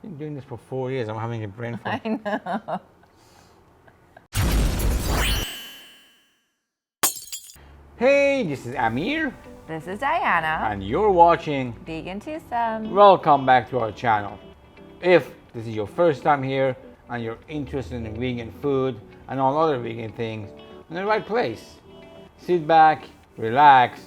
Been doing this for 4 years. I'm having a brain fart. I know. Hey, this is Amir, This is Diana. and you're watching. VEGANTWOSOME. Welcome back to our channel. If this is your first time here and you're interested in vegan food and all other vegan things, you're in the right place. Sit back, relax,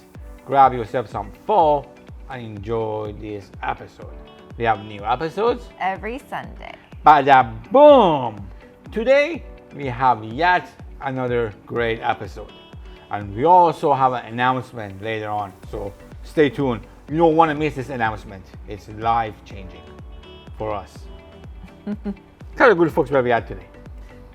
grab yourself some pho, and enjoy this episode. We have new episodes Every Sunday. Bada boom! Today we have yet another great episode, and we also have an announcement later on, so stay tuned. You don't want to miss this announcement. It's life changing for us. Tell the good folks where we are today.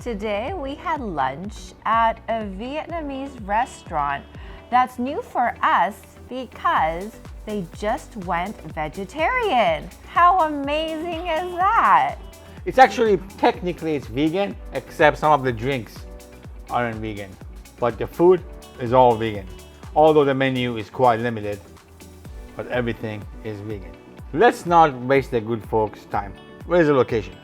Today we had lunch at a Vietnamese restaurant that's new for us because they just went vegetarian. How amazing is that? It's actually technically it's vegan, except some of the drinks aren't vegan, but the food is all vegan. Although the menu is quite limited, but everything is vegan. Let's not waste the good folks' time. Where's the location?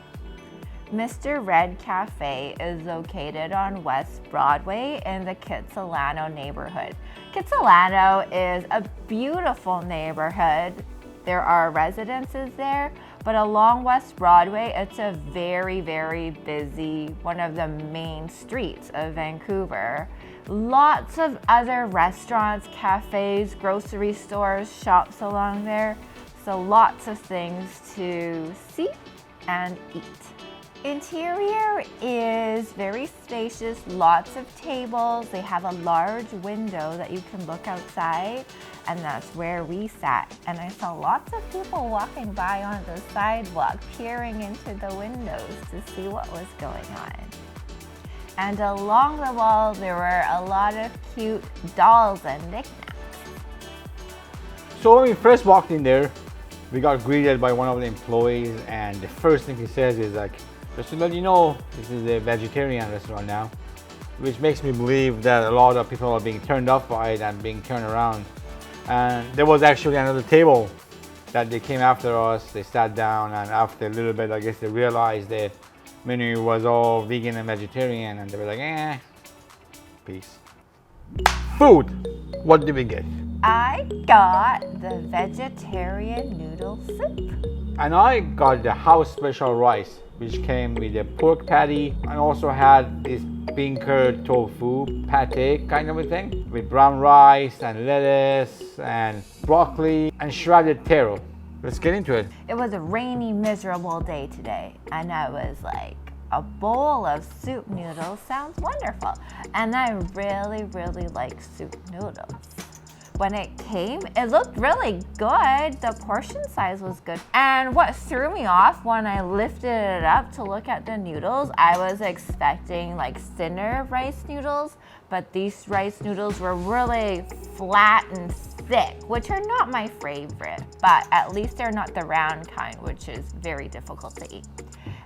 Mr. Red Cafe is located on West Broadway in the Kitsilano neighborhood. Kitsilano is a beautiful neighborhood. There are residences there, but along West Broadway, it's a very, very busy, one of the main streets of Vancouver. Lots of other restaurants, cafes, grocery stores, shops along there. So lots of things to see and eat. Interior is very spacious, lots of tables. They have a large window that you can look outside, and that's where we sat. And I saw lots of people walking by on the sidewalk, peering into the windows to see what was going on. And along the wall, there were a lot of cute dolls and knickknacks. So when we first walked in there, we got greeted by one of the employees, and the first thing he says is like, just to let you know, this is a vegetarian restaurant now, which makes me believe that a lot of people are being turned off by it and being turned around. And there was actually another table that they came after us. They sat down, and after a little bit, I guess they realized that menu was all vegan and vegetarian, and they were like, peace. Food. What did we get? I got the vegetarian noodle soup. And I got the house special rice, which came with a pork patty and also had this bean curd tofu pate kind of a thing with brown rice and lettuce and broccoli and shredded taro. Let's get into it. It was a rainy, miserable day today, and I was like, a bowl of soup noodles sounds wonderful. And I really, really like soup noodles. When it came, it looked really good. The portion size was good. And what threw me off when I lifted it up to look at the noodles, I was expecting like thinner rice noodles, but these rice noodles were really flat and thick, which are not my favorite, but at least they're not the round kind, which is very difficult to eat.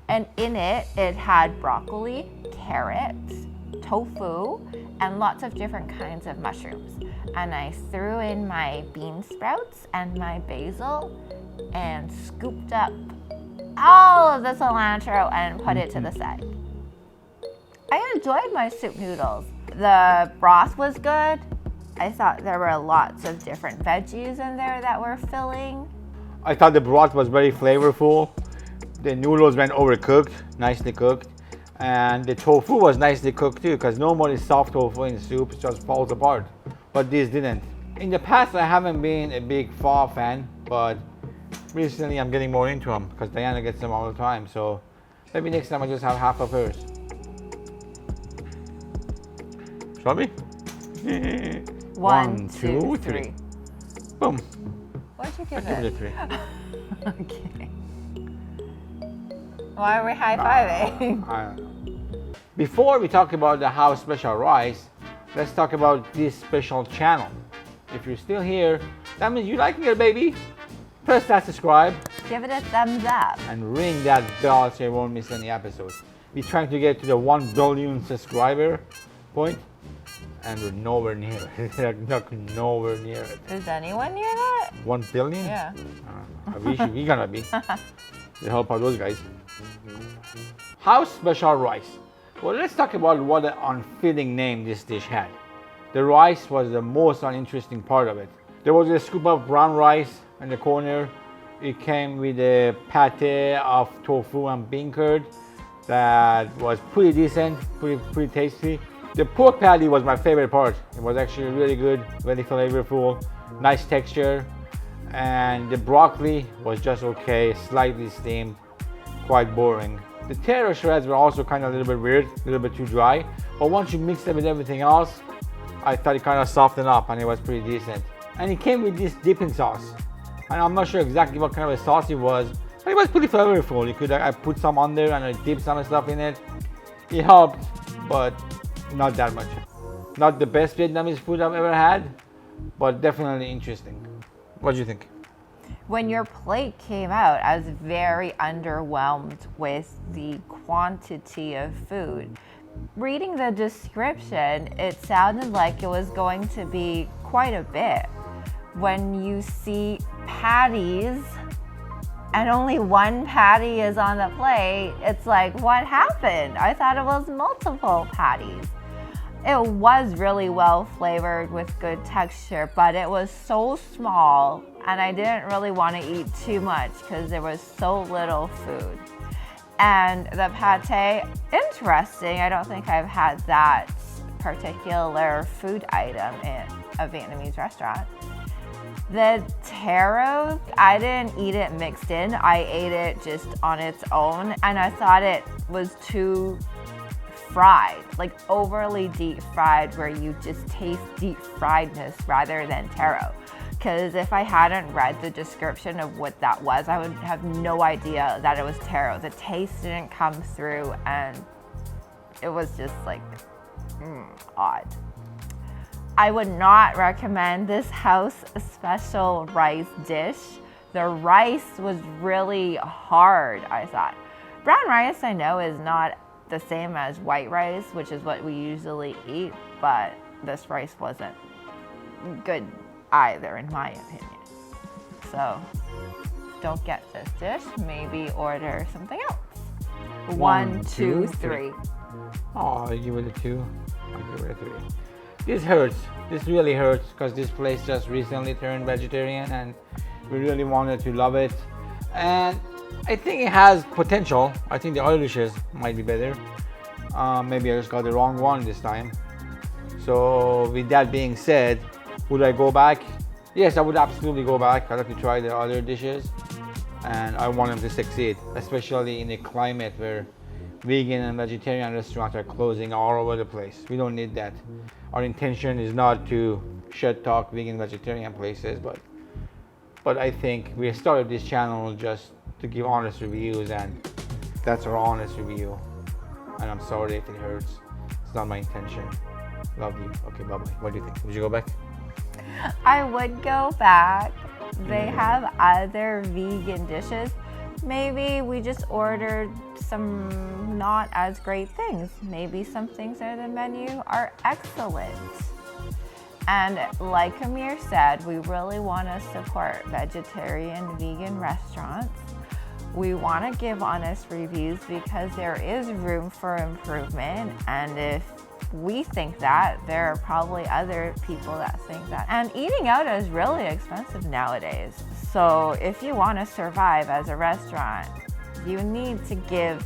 And in it, it had broccoli, carrots, tofu, and lots of different kinds of mushrooms. And I threw in my bean sprouts and my basil and scooped up all of the cilantro and put it to the side. I enjoyed my soup noodles. The broth was good. I thought there were lots of different veggies in there that were filling. I thought the broth was very flavorful. The noodles went overcooked, nicely cooked. And the tofu was nicely cooked too, because normally soft tofu in soup just falls apart. But this didn't. In the past, I haven't been a big pho fan, but recently I'm getting more into them because Diana gets them all the time. So maybe next time I just have half of hers. Shall we? One, two, three. Boom. What'd you give I give it? it a 3. Okay. Why are we high-fiving? I don't know. Before we talk about the house special rice, let's talk about this special channel. If you're still here, that means you like it, baby. Press that subscribe Give it a thumbs up. and ring that bell so you won't miss any episodes. We're trying to get to the 1 billion subscriber point, and we're nowhere near it. Nowhere near it. Is anyone near that? 1 billion? Yeah. I wish we're gonna be. to help out those guys. House special rice. Well, let's talk about what an unfitting name this dish had. The rice was the most uninteresting part of it. There was a scoop of brown rice in the corner. It came with a pate of tofu and bean curd that was pretty decent, pretty tasty. The pork patty was my favorite part. It was actually really good, very flavorful, nice texture. And the broccoli was just okay, slightly steamed, quite boring. The taro shreds were also kind of a little bit weird, a little bit too dry. But once you mixed it with everything else, I thought it kind of softened up and it was pretty decent. And it came with this dipping sauce. And I'm not sure exactly what kind of a sauce it was, but it was pretty flavorful. You could I put some on there and I dipped some stuff in it. It helped, but not that much. Not the best Vietnamese food I've ever had, but definitely interesting. What do you think? When your plate came out, I was very underwhelmed with the quantity of food. Reading the description, it sounded like it was going to be quite a bit. When you see patties and only one patty is on the plate, it's like, what happened? I thought it was multiple patties. It was really well flavored with good texture, but it was so small and I didn't really want to eat too much because there was so little food. And the pate, interesting. I don't think I've had that particular food item in a Vietnamese restaurant. The taro, I didn't eat it mixed in. I ate it just on its own, and I thought it was too fried, like overly deep fried, where you just taste deep friedness rather than taro. Because if I hadn't read the description of what that was, I would have no idea that it was taro. The taste didn't come through, and it was just like odd. I would not recommend this house special rice dish. The rice was really hard, I thought. Brown rice, I know, is not the same as white rice, which is what we usually eat, but this rice wasn't good either, in my opinion. So don't get this dish. Maybe order something else. One, two, three. Oh, I give it a 2. I give it a 3. This hurts. This really hurts because this place just recently turned vegetarian and we really wanted to love it. And I think it has potential. I think the other dishes might be better. Maybe I just got the wrong one this time. So with that being said, would I go back? Yes, I would absolutely go back. I'd like to try the other dishes and I want them to succeed, especially in a climate where vegan and vegetarian restaurants are closing all over the place. We don't need that. Our intention is not to shit talk vegan vegetarian places, but I think we started this channel just to give honest reviews, and that's our honest review. And I'm sorry if it hurts. It's not my intention. Love you. Okay, bye bye. What do you think? Would you go back? I would go back. They have other vegan dishes. Maybe we just ordered some not as great things. Maybe some things on the menu are excellent. And like Amir said, we really want to support vegetarian, vegan restaurants. We want to give honest reviews because there is room for improvement. And if we think that, there are probably other people that think that. And eating out is really expensive nowadays. So if you want to survive as a restaurant, you need to give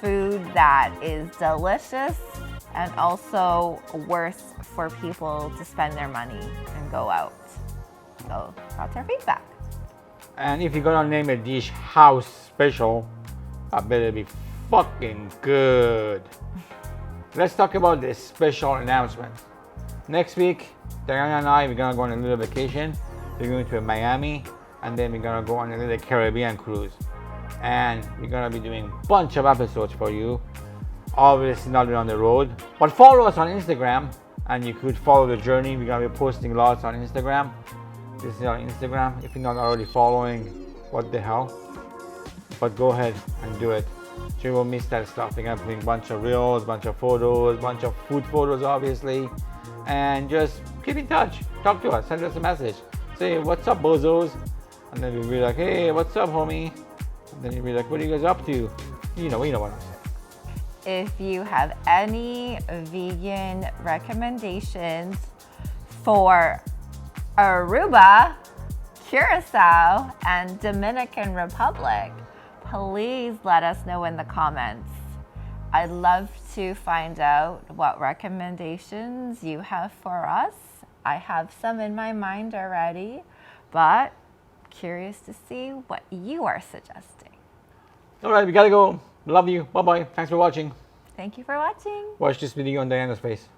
food that is delicious and also worth for people to spend their money and go out. So that's our feedback. And if you're gonna name a dish house special, I better be fucking good. Let's talk about this special announcement. Next week, Diana and I, we're gonna go on a little vacation. We're going to Miami, and then we're gonna go on a little Caribbean cruise. And we're gonna be doing a bunch of episodes for you. Obviously not on the road, but follow us on Instagram, and you could follow the journey. We're gonna be posting lots on Instagram. This is our Instagram. If you're not already following, what the hell? But go ahead and do it. So you won't miss that stuff. We're gonna put a bunch of reels, bunch of photos, bunch of food photos, obviously. And just keep in touch. Talk to us. Send us a message. Say, what's up, bozos? And then we'll be like, hey, what's up, homie? Then you'll be like, what are you guys up to? You know what I'm saying. If you have any vegan recommendations for Aruba, Curacao, and Dominican Republic, please let us know in the comments. I'd love to find out what recommendations you have for us. I have some in my mind already, but curious to see what you are suggesting. All right, we gotta go. Love you. Bye-bye. Thanks for watching. Thank you for watching. Watch this video on Diana's face.